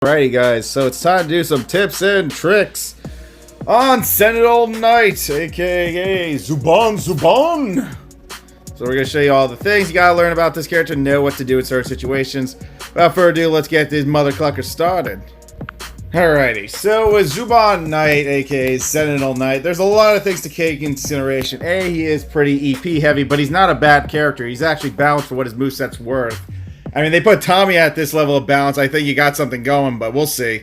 Alrighty guys, so it's time to do some tips and tricks on Sentinel Knight, aka Zuban. So we're going to show you all the things you got to learn about this character, know what to do in certain situations. Without further ado, let's get these mother cluckers started. Alrighty, so with Zuban Knight, aka Sentinel Knight, there's a lot of things to take into consideration. A, he is pretty EP heavy, but he's not a bad character. He's actually balanced for what his moveset's worth. I mean, they put Tommy at this level of balance. I think you got something going, but we'll see.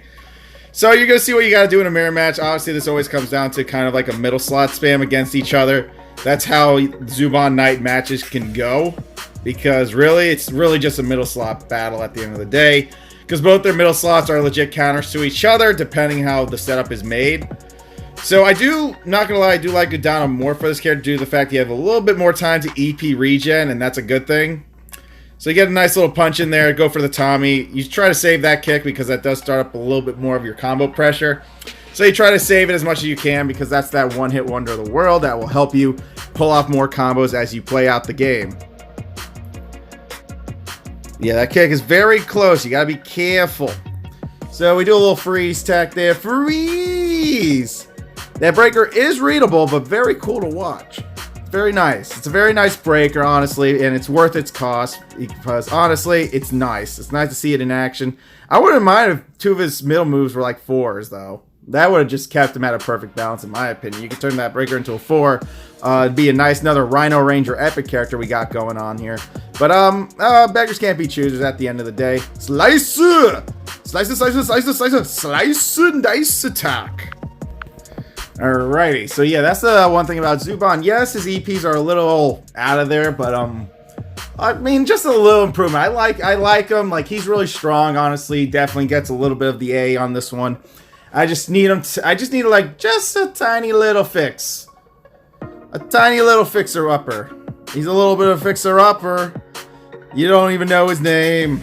So you're going to see what you got to do in a mirror match. Obviously, this always comes down to kind of like a middle slot spam against each other. That's how Zuban Knight matches can go. Because really, it's really just a middle slot battle at the end of the day. Because both their middle slots are legit counters to each other, depending how the setup is made. So I do, not going to lie, I do like to down more for this character due to the fact you have a little bit more time to EP regen, and that's a good thing. So you get a nice little punch in there, go for the Tommy. You try to save that kick because that does start up a little bit more of your combo pressure. So you try to save it as much as you can because that's that one-hit wonder of the world that will help you pull off more combos as you play out the game. Yeah, that kick is very close. You gotta be careful. So we do a little freeze tech there. Freeze! That breaker is readable, but very cool to watch. Very nice. It's a very nice breaker, honestly, and it's worth its cost because, honestly, it's nice. It's nice to see it in action. I wouldn't mind if two of his middle moves were like 4s, though. That would have just kept him at a perfect balance, in my opinion. You could turn that breaker into a 4. It'd be a nice, another Rhino Ranger epic character we got going on here. But, beggars can't be choosers at the end of the day. Slice! Slice and dice attack! Alrighty, so yeah, that's the one thing about Zuban. Yes, his EPs are a little out of there, but I mean, just a little improvement. I like him. Like, he's really strong. Honestly, definitely gets a little bit of the A on this one. I just need him. I just need like just a tiny little fix, a tiny little fixer upper. He's a little bit of a fixer upper. You don't even know his name.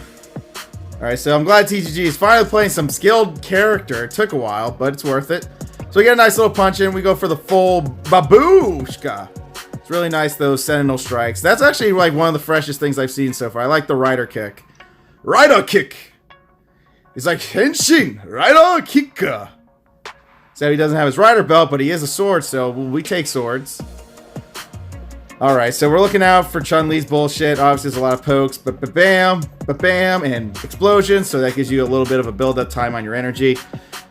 All right, so I'm glad TGG is finally playing some skilled character. It took a while, but it's worth it. So we get a nice little punch in. We go for the full babushka. It's really nice, those Sentinel strikes. That's actually like one of the freshest things I've seen so far. I like the rider kick. Rider kick. He's like Henshin. Rider kick. So he doesn't have his rider belt, but he is a sword, so we take swords. Alright, so we're looking out for ChunLi's bullshit. Obviously, there's a lot of pokes, but bam, and explosions, so that gives you a little bit of a build-up time on your energy.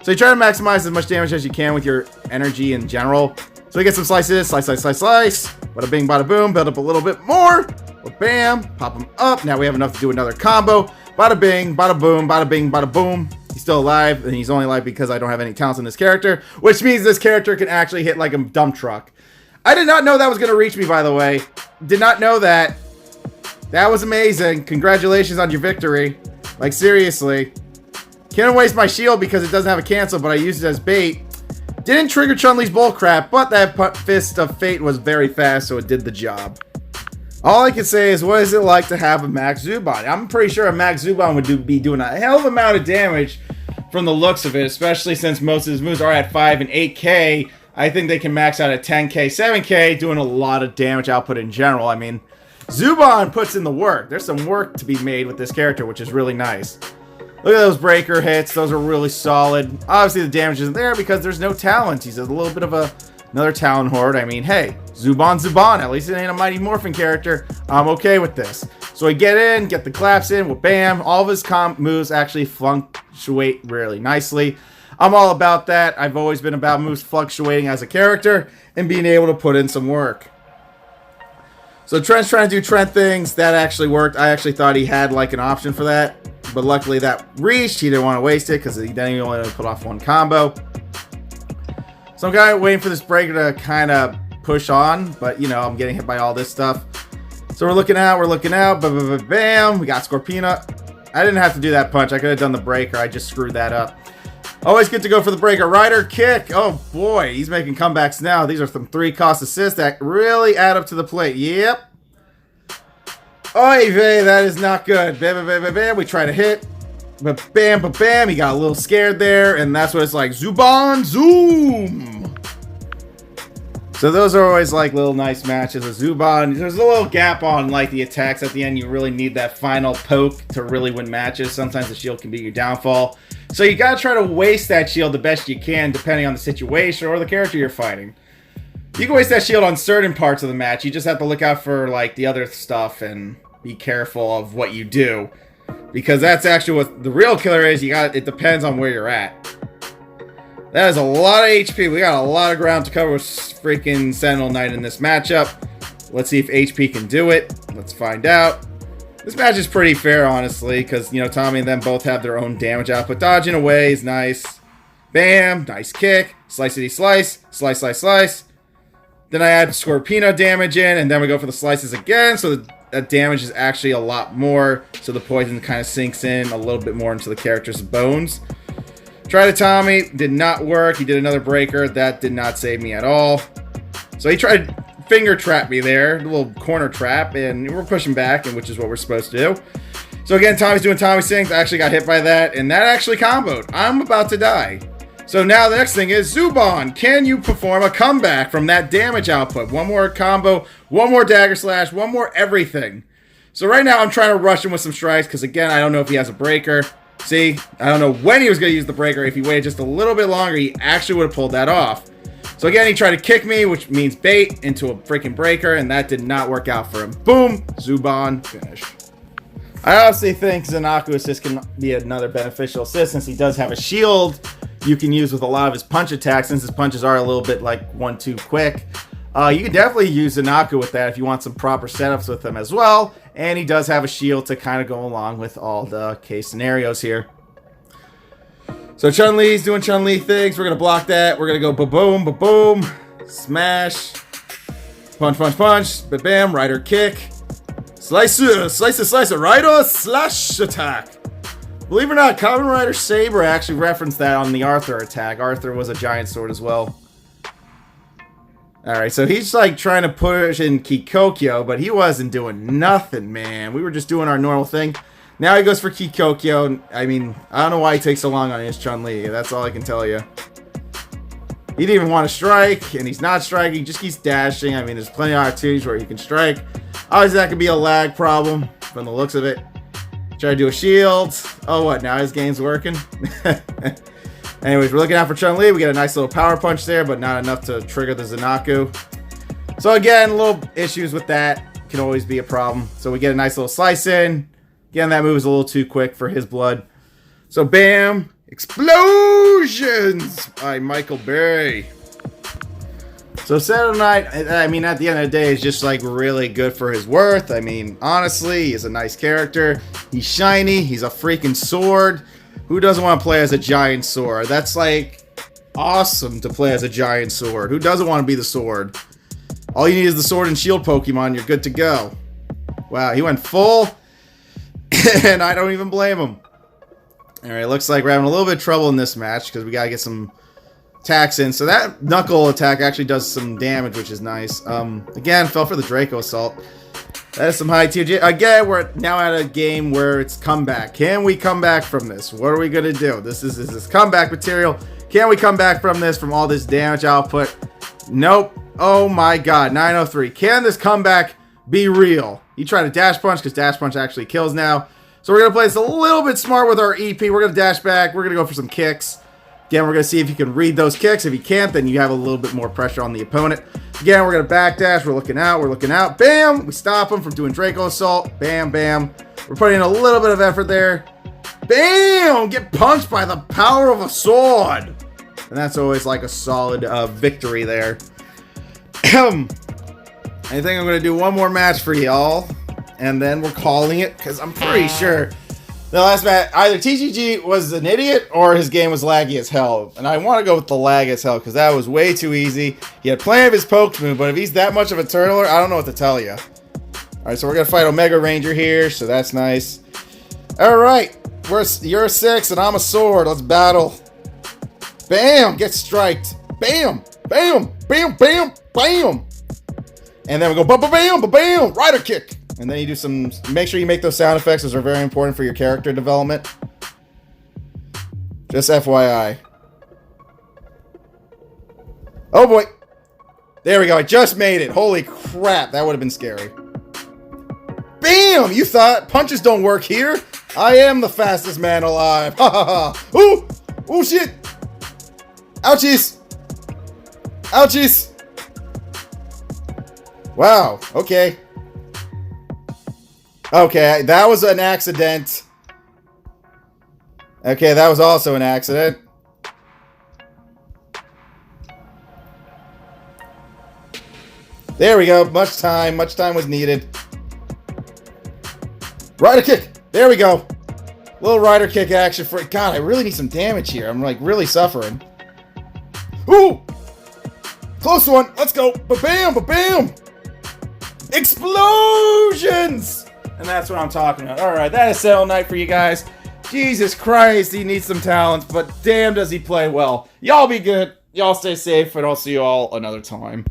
So you try to maximize as much damage as you can with your energy in general. So we get some slices, slice. Bada bing, bada boom, build up a little bit more. Bam, pop him up. Now we have enough to do another combo. Bada bing, bada boom, bada bing, bada boom. He's still alive, and he's only alive because I don't have any talents in this character, which means this character can actually hit like a dump truck. I did not know that was going to reach me, by the way. Did not know that. That was amazing. Congratulations on your victory. Like, seriously. Can't waste my shield because it doesn't have a cancel, but I used it as bait. Didn't trigger ChunLi's bullcrap, but that Fist of Fate was very fast, so it did the job. All I can say is, what is it like to have a Max Zuban? I'm pretty sure a Max Zuban would be doing a hell of an amount of damage from the looks of it, especially since most of his moves are at 5 and 8k. I think they can max out at 10k, 7k, doing a lot of damage output in general. I mean, Zuban puts in the work. There's some work to be made with this character, which is really nice. Look at those breaker hits. Those are really solid. Obviously, the damage isn't there because there's no talent. He's a little bit of another talent horde. I mean, hey, Zuban. At least it ain't a Mighty Morphin character. I'm okay with this. So I get in, get the claps in, well, bam. All of his moves actually fluctuate really nicely. I'm all about that. I've always been about moves fluctuating as a character and being able to put in some work. So Trent's trying to do Trent things. That actually worked. I actually thought he had like an option for that. But luckily that reached. He didn't want to waste it because he then only put off one combo. So I'm kind of waiting for this breaker to kind of push on. But, you know, I'm getting hit by all this stuff. So we're looking out. Bam. We got Scorpina. I didn't have to do that punch. I could have done the breaker. I just screwed that up. Always good to go for the breaker. Rider kick. Oh, boy. He's making comebacks now. These are some 3-cost assists that really add up to the plate. Yep. Oy vey, that is not good. Bam. We try to hit. But bam. He got a little scared there. And that's what it's like. Zuban Zoom. So those are always like little nice matches with Zuban. There's a little gap on like the attacks at the end. You really need that final poke to really win matches. Sometimes the shield can be your downfall. So you gotta try to waste that shield the best you can, depending on the situation or the character you're fighting. You can waste that shield on certain parts of the match. You just have to look out for like the other stuff and be careful of what you do, because that's actually what the real killer is. It depends on where you're at. That is a lot of HP. We got a lot of ground to cover with freaking Sentinel Knight in this matchup. Let's see if HP can do it. Let's find out. This match is pretty fair, honestly, because, you know, Tommy and them both have their own damage output. Dodging away is nice. Bam, nice kick. Slicey slice. Slice, slice, slice. Then I add Scorpino damage in, and then we go for the slices again, so that damage is actually a lot more, so the poison kind of sinks in a little bit more into the character's bones. Tried a Tommy, did not work. He did another breaker. That did not save me at all. So he tried finger trap me there, a little corner trap, and we're pushing back, and which is what we're supposed to do. So again, Tommy's doing Tommy Sings. I actually got hit by that, and that actually comboed. I'm about to die. So now the next thing is, Zuban, can you perform a comeback from that damage output? One more combo, one more dagger slash, one more everything. So right now I'm trying to rush him with some strikes, because again, I don't know if he has a breaker. See, I don't know when he was going to use the breaker. If he waited just a little bit longer, he actually would have pulled that off. So again, he tried to kick me, which means bait, into a freaking breaker, and that did not work out for him. Boom, Zuban, finish. I honestly think Zanaku assist can be another beneficial assist, since he does have a shield you can use with a lot of his punch attacks, since his punches are a little bit like 1-2 quick. You can definitely use Zanaku with that if you want some proper setups with him as well. And he does have a shield to kind of go along with all the case scenarios here. So Chun-Li's doing Chun-Li things. We're going to block that. We're going to go ba-boom, ba-boom. Smash. Punch, punch, punch. Ba-bam. Rider kick. Slice it, slice it, slice it. Rider slash attack. Believe it or not, Kamen Rider Saber actually referenced that on the Arthur attack. Arthur was a giant sword as well. Alright, so he's like trying to push in Kikokyo, but he wasn't doing nothing, man. We were just doing our normal thing. Now he goes for Kikokyo. I mean, I don't know why he takes so long on his Chun-Li. That's all I can tell you. He didn't even want to strike, and he's not striking. He just keeps dashing. I mean, there's plenty of opportunities where he can strike. Obviously, that could be a lag problem from the looks of it. Try to do a shield. Oh, what? Now his game's working? Anyways, we're looking out for Chun-Li. We get a nice little power punch there, but not enough to trigger the Zanaku. So again, little issues with that. Can always be a problem. So we get a nice little slice in. Again, that move is a little too quick for his blood. So bam! Explosions by Michael Berry. So Sentinel Knight, I mean, at the end of the day, is just like really good for his worth. I mean, honestly, he's a nice character. He's shiny. He's a freaking sword. Who doesn't want to play as a giant sword? That's like awesome to play as a giant sword. Who doesn't want to be the sword? All you need is the sword and shield Pokemon. You're good to go. Wow, he went full. And I don't even blame him. Alright, looks like we're having a little bit of trouble in this match because we gotta get some attacks in. So that knuckle attack actually does some damage, which is nice. Again, fell for the Draco Assault. That is some high tier. Again, we're now at a game where it's comeback. Can we come back from this? What are we gonna do? This is comeback material. Can we come back from this, from all this damage output? Nope. Oh my god, 903. Can this comeback be real? You try to dash punch, because dash punch actually kills now. So we're going to play this a little bit smart with our EP. We're going to dash back. We're going to go for some kicks. Again, we're going to see if you can read those kicks. If you can't, then you have a little bit more pressure on the opponent. Again, we're going to backdash. We're looking out. We're looking out. Bam! We stop him from doing Draco Assault. Bam, bam. We're putting in a little bit of effort there. Bam! Get punched by the power of a sword. And that's always like a solid victory there. I think I'm going to do one more match for y'all. And then we're calling it, because I'm pretty sure the last match, either TGG was an idiot or his game was laggy as hell. And I want to go with the lag as hell, because that was way too easy. He had plenty of his poked move, but if he's that much of a turtler, I don't know what to tell you. Alright, so we're going to fight Omega Ranger here, so that's nice. Alright, you're a 6 and I'm a sword. Let's battle. Bam! Get striked. Bam! Bam! Bam! Bam! Bam! And then we go ba-ba-bam! Ba-bam! Rider kick! And then you do some, make sure you make those sound effects, those are very important for your character development. Just FYI. Oh boy. There we go, I just made it. Holy crap, that would have been scary. Bam! You thought punches don't work here? I am the fastest man alive. Ha ha ha. Ooh! Ooh, shit! Ouchies! Ouchies! Wow, okay. Okay, that was an accident. Okay, that was also an accident. There we go. Much time was needed. Rider kick. There we go. Little rider kick action for... God, I really need some damage here. I'm, like, really suffering. Ooh! Close one. Let's go. Ba-bam, ba-bam! Explosions! And that's what I'm talking about. Alright, that is Sentinel Knight for you guys. Jesus Christ, he needs some talents, but damn does he play well. Y'all be good. Y'all stay safe, and I'll see you all another time.